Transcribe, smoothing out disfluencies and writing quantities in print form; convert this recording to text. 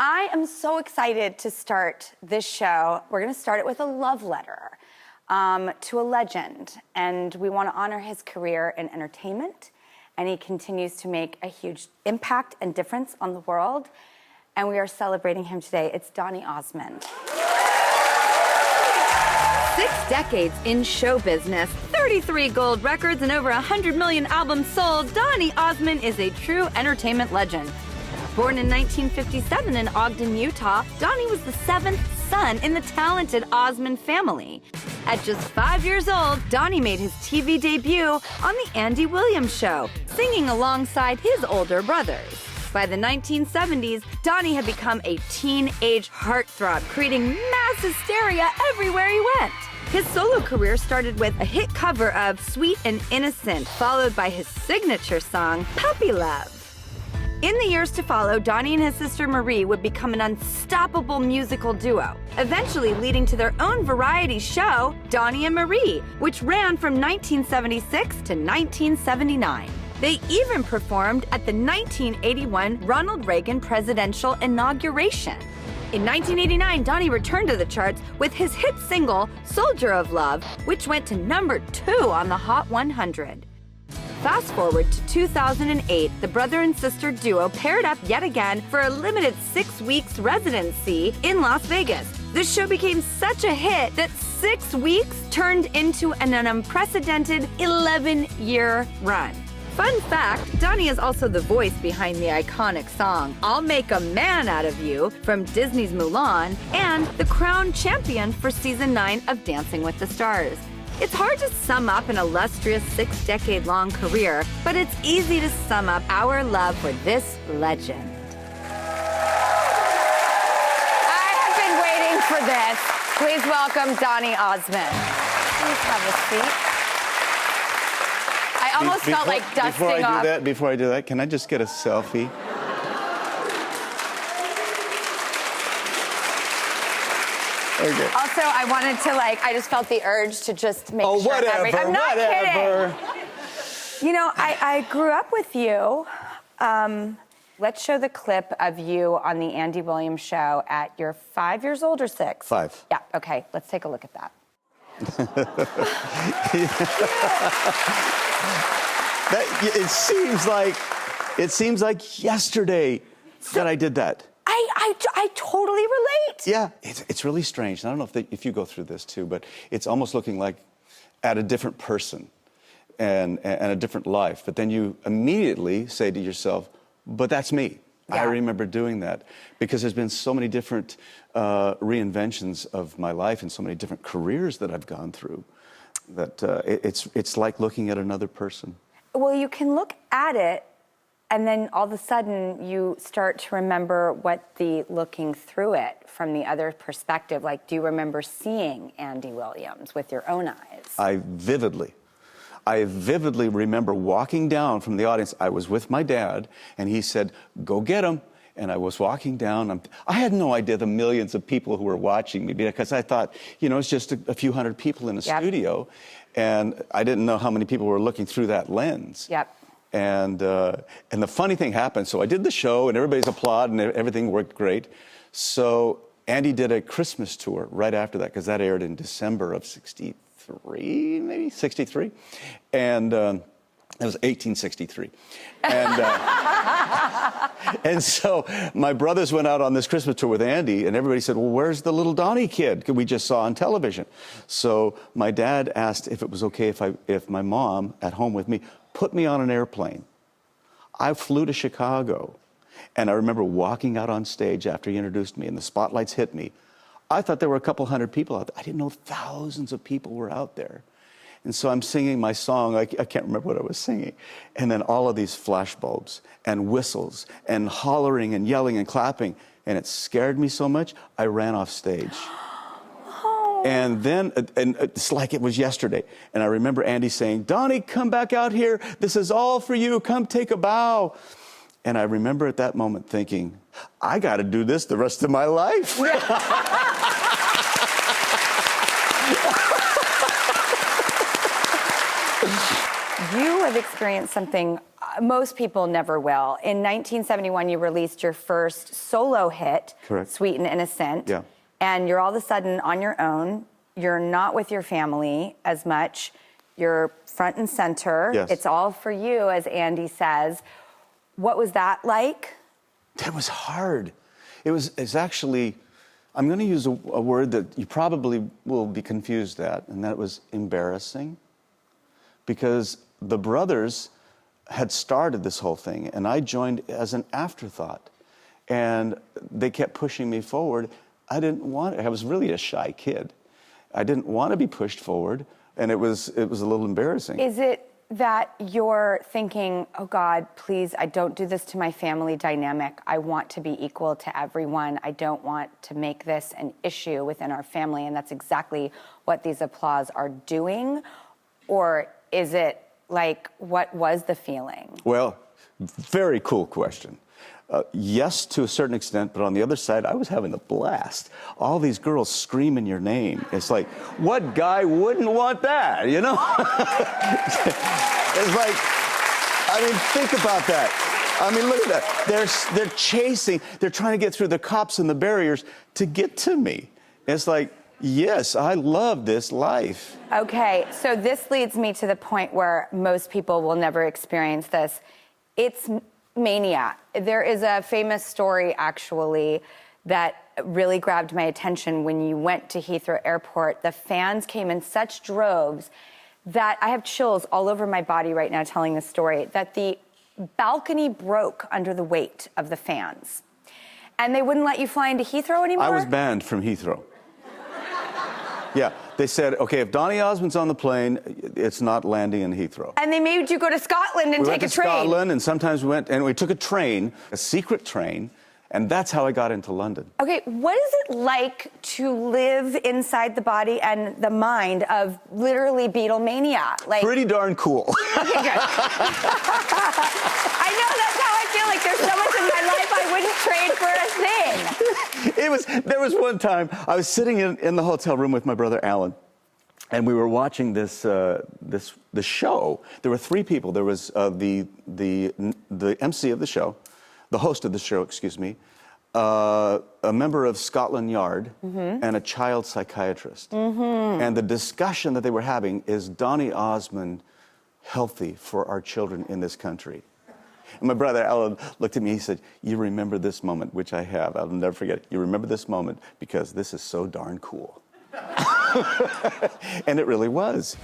I am so excited to start this show. We're going to start it with a love letter to a legend. And we want to honor his career in entertainment. And he continues to make a huge impact and difference on the world. And we are celebrating him today. It's Donny Osmond. 6 decades in show business, 33 gold records, and over 100 million albums sold, Donny Osmond is a true entertainment legend. Born in 1957 in Ogden, Utah, Donny was the 7th son in the talented Osmond family. At just 5 years old, Donny made his TV debut on The Andy Williams Show, singing alongside his older brothers. By the 1970s, Donny had become a teenage heartthrob, creating mass hysteria everywhere he went. His solo career started with a hit cover of Sweet and Innocent, followed by his signature song, Puppy Love. In the years to follow, Donny and his sister Marie would become an unstoppable musical duo, eventually leading to their own variety show, Donny and Marie, which ran from 1976 to 1979. They even performed at the 1981 Ronald Reagan presidential inauguration. In 1989, Donny returned to the charts with his hit single, Soldier of Love, which went to #2 on the Hot 100. Fast forward to 2008, the brother and sister duo paired up yet again for a limited 6 weeks residency in Las Vegas. This show became such a hit that 6 weeks turned into an unprecedented 11-year run. Fun fact, Donny is also the voice behind the iconic song, I'll Make a Man Out of You from Disney's Mulan, and the crowned champion for season 9 of Dancing with the Stars. It's hard to sum up an illustrious 6-decade-long career, but it's easy to sum up our love for this legend. I have been waiting for this. Please welcome Donny Osmond. Please have a seat. I almost felt like dusting off. Before I do that, can I just get a selfie? Okay. Also, I wanted to I just felt the urge to just make sure whatever, I'm not whatever. kidding. You know, I grew up with you. Let's show the clip of you on the Andy Williams Show at your 5 years old or 6? 5. Yeah, okay, let's take a look at that. It seems like yesterday that I did that. I totally relate. Yeah, it's really strange. I don't know if you go through this too, but it's almost looking like at a different person and a different life. But then you immediately say to yourself, but that's me. Yeah. I remember doing that because there's been so many different reinventions of my life and so many different careers that I've gone through that it's like looking at another person. Well, you can look at it and then all of a sudden you start to remember what the looking through it from the other perspective. Like, do you remember seeing Andy Williams with your own eyes? I vividly remember walking down from the audience. I was with my dad, and he said, go get him. And I was walking down. I had no idea the millions of people who were watching me, because I thought, it's just a few hundred people in a studio. And I didn't know how many people were looking through that lens. Yep. And the funny thing happened. So I did the show, and everybody's applauding, and everything worked great. So Andy did a Christmas tour right after that, because that aired in December of 63, maybe 63. And it was 1863. And, and so my brothers went out on this Christmas tour with Andy, and everybody said, well, where's the little Donny kid we just saw on television? So my dad asked if it was okay if my mom, at home with me, put me on an airplane. I flew to Chicago, and I remember walking out on stage after he introduced me, and the spotlights hit me. I thought there were a couple hundred people out there. I didn't know thousands of people were out there. And so I'm singing my song. I can't remember what I was singing. And then all of these flashbulbs and whistles and hollering and yelling and clapping. And it scared me so much, I ran off stage. And then, and it's like it was yesterday. And I remember Andy saying, Donny, come back out here. This is all for you. Come take a bow. And I remember at that moment thinking, I got to do this the rest of my life. You have experienced something most people never will. In 1971, you released your first solo hit, Correct. Sweet and Innocent. Yeah. And you're all of a sudden on your own. You're not with your family as much. You're front and center. Yes. It's all for you, as Andy says. What was that like? That was hard. It's actually, I'm going to use a word that you probably will be confused at, and that was embarrassing. Because the brothers had started this whole thing, and I joined as an afterthought. And they kept pushing me forward. I didn't want it. I was really a shy kid. I didn't want to be pushed forward, and it was a little embarrassing. Is it that you're thinking, oh God, please, I don't do this to my family dynamic. I want to be equal to everyone. I don't want to make this an issue within our family, and that's exactly what these applause are doing? Or is it like, what was the feeling? Well, very cool question. Yes, to a certain extent, but on the other side, I was having a blast. All these girls screaming your name. It's like, what guy wouldn't want that, you know? It's like, I mean, think about that. I mean, look at that. They're chasing, they're trying to get through the cops and the barriers to get to me. It's like, yes, I love this life. Okay, so this leads me to the point where most people will never experience this. It's mania. There is a famous story, actually, that really grabbed my attention when you went to Heathrow Airport. The fans came in such droves that I have chills all over my body right now telling this story, that the balcony broke under the weight of the fans. And they wouldn't let you fly into Heathrow anymore? I was banned from Heathrow. Yeah, they said, okay, if Donny Osmond's on the plane, it's not landing in Heathrow. And they made you go to Scotland and take a train. We went to Scotland, and sometimes we took a train, a secret train, and that's how I got into London. Okay, what is it like to live inside the body and the mind of literally Beatlemania? Like, pretty darn cool. Okay, good. I know that's how I feel. Like, there's so much in my life I wouldn't trade for a thing. There was one time I was sitting in the hotel room with my brother Alan, and we were watching the show. There were three people. There was the MC of the show, the host of the show, excuse me, a member of Scotland Yard, and a child psychiatrist. And the discussion that they were having is Donny Osmond healthy for our children in this country? And my brother Alan looked at me, he said, you remember this moment, which I have, I'll never forget it. You remember this moment because this is so darn cool. And it really was.